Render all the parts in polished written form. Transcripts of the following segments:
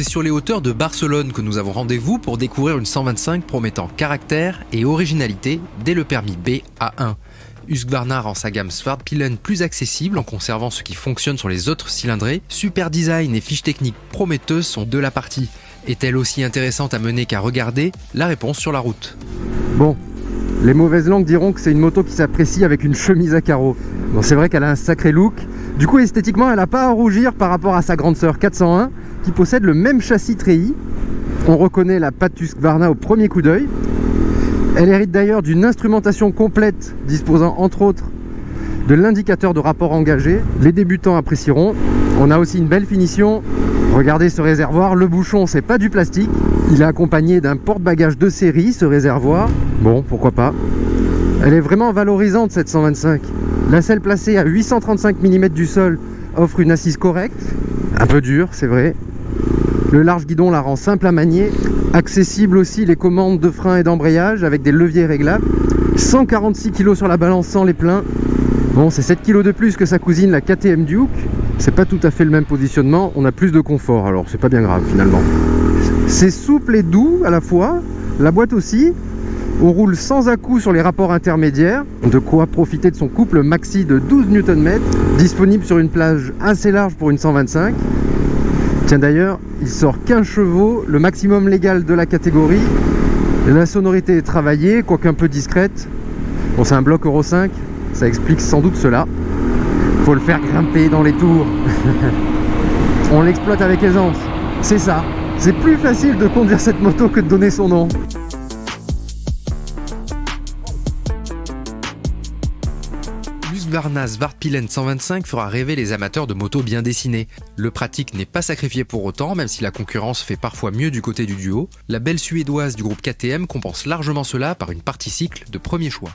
C'est sur les hauteurs de Barcelone que nous avons rendez-vous pour découvrir une 125 promettant caractère et originalité dès le permis B A1. Husqvarna rend sa gamme Svartpilen plus accessible en conservant ce qui fonctionne sur les autres cylindrés. Super design et fiches techniques prometteuses sont de la partie. Est-elle aussi intéressante à mener qu'à regarder? La réponse sur la route. Bon, les mauvaises langues diront que c'est une moto qui s'apprécie avec une chemise à carreaux. Bon, c'est vrai qu'elle a un sacré look. Du coup, esthétiquement, elle n'a pas à rougir par rapport à sa grande sœur 401 qui possède le même châssis treillis. On reconnaît la patte Husqvarna au premier coup d'œil. Elle hérite d'ailleurs d'une instrumentation complète disposant entre autres de l'indicateur de rapport engagé. Les débutants apprécieront. On a aussi une belle finition. Regardez ce réservoir, le bouchon c'est pas du plastique. Il est accompagné d'un porte-bagages de série, ce réservoir. Bon, pourquoi pas. Elle est vraiment valorisante cette 125. La selle placée à 835 mm du sol offre une assise correcte. Un peu dure, c'est vrai. Le large guidon la rend simple à manier. Accessible aussi les commandes de frein et d'embrayage avec des leviers réglables. 146 kg sur la balance sans les pleins. Bon, c'est 7 kg de plus que sa cousine la KTM Duke. C'est pas tout à fait le même positionnement, on a plus de confort, alors c'est pas bien grave finalement. C'est souple et doux à la fois, la boîte aussi. On roule sans à-coups sur les rapports intermédiaires, de quoi profiter de son couple maxi de 12 Nm, disponible sur une plage assez large pour une 125. Tiens d'ailleurs, il sort 15 chevaux, le maximum légal de la catégorie. La sonorité est travaillée, quoique un peu discrète. Bon, c'est un bloc Euro 5, ça explique sans doute cela. Faut le faire grimper dans les tours. On l'exploite avec aisance, c'est ça. C'est plus facile de conduire cette moto que de donner son nom. Husqvarna Svartpilen 125 fera rêver les amateurs de motos bien dessinées. Le pratique n'est pas sacrifié pour autant, même si la concurrence fait parfois mieux du côté du duo. La belle suédoise du groupe KTM compense largement cela par une partie cycle de premier choix.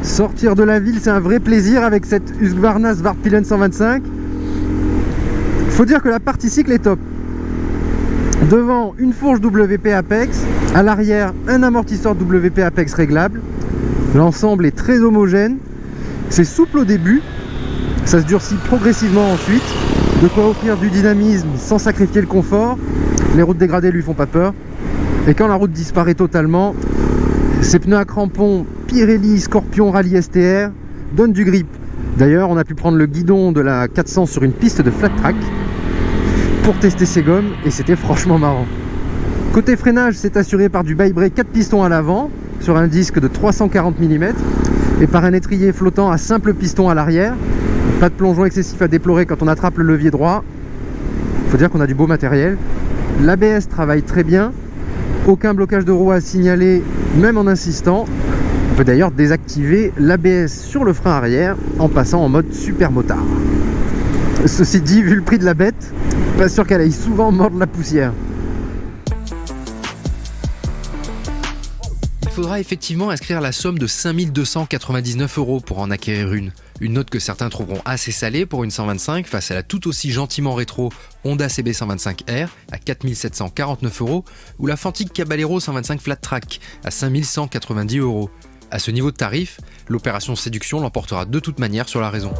Sortir de la ville, c'est un vrai plaisir avec cette Husqvarna Svartpilen 125. Faut dire que la partie cycle est top. Devant, une fourche WP Apex. À l'arrière, un amortisseur WP Apex réglable. L'ensemble est très homogène. C'est souple au début. Ça se durcit progressivement ensuite. De quoi offrir du dynamisme sans sacrifier le confort. Les routes dégradées lui font pas peur. Et quand la route disparaît totalement, ces pneus à crampons Pirelli Scorpion Rally STR donnent du grip. D'ailleurs, on a pu prendre le guidon de la 400 sur une piste de flat track pour tester ses gommes et c'était franchement marrant. Côté freinage, c'est assuré par du by-brake 4 pistons à l'avant sur un disque de 340 mm et par un étrier flottant à simple piston à l'arrière. Pas de plongeon excessif à déplorer quand on attrape le levier droit. Faut dire qu'on a du beau matériel. L'ABS travaille très bien. Aucun blocage de roue à signaler, même en insistant. On peut d'ailleurs désactiver l'ABS sur le frein arrière en passant en mode super motard. Ceci dit, vu le prix de la bête, pas sûr qu'elle aille souvent mordre la poussière. Il faudra effectivement inscrire la somme de 5 299 € pour en acquérir une. Une note que certains trouveront assez salée pour une 125 face à la tout aussi gentiment rétro Honda CB 125R à 4 749 € ou la Fantic Caballero 125 Flat Track à 5 190 €. À ce niveau de tarif, l'opération séduction l'emportera de toute manière sur la raison.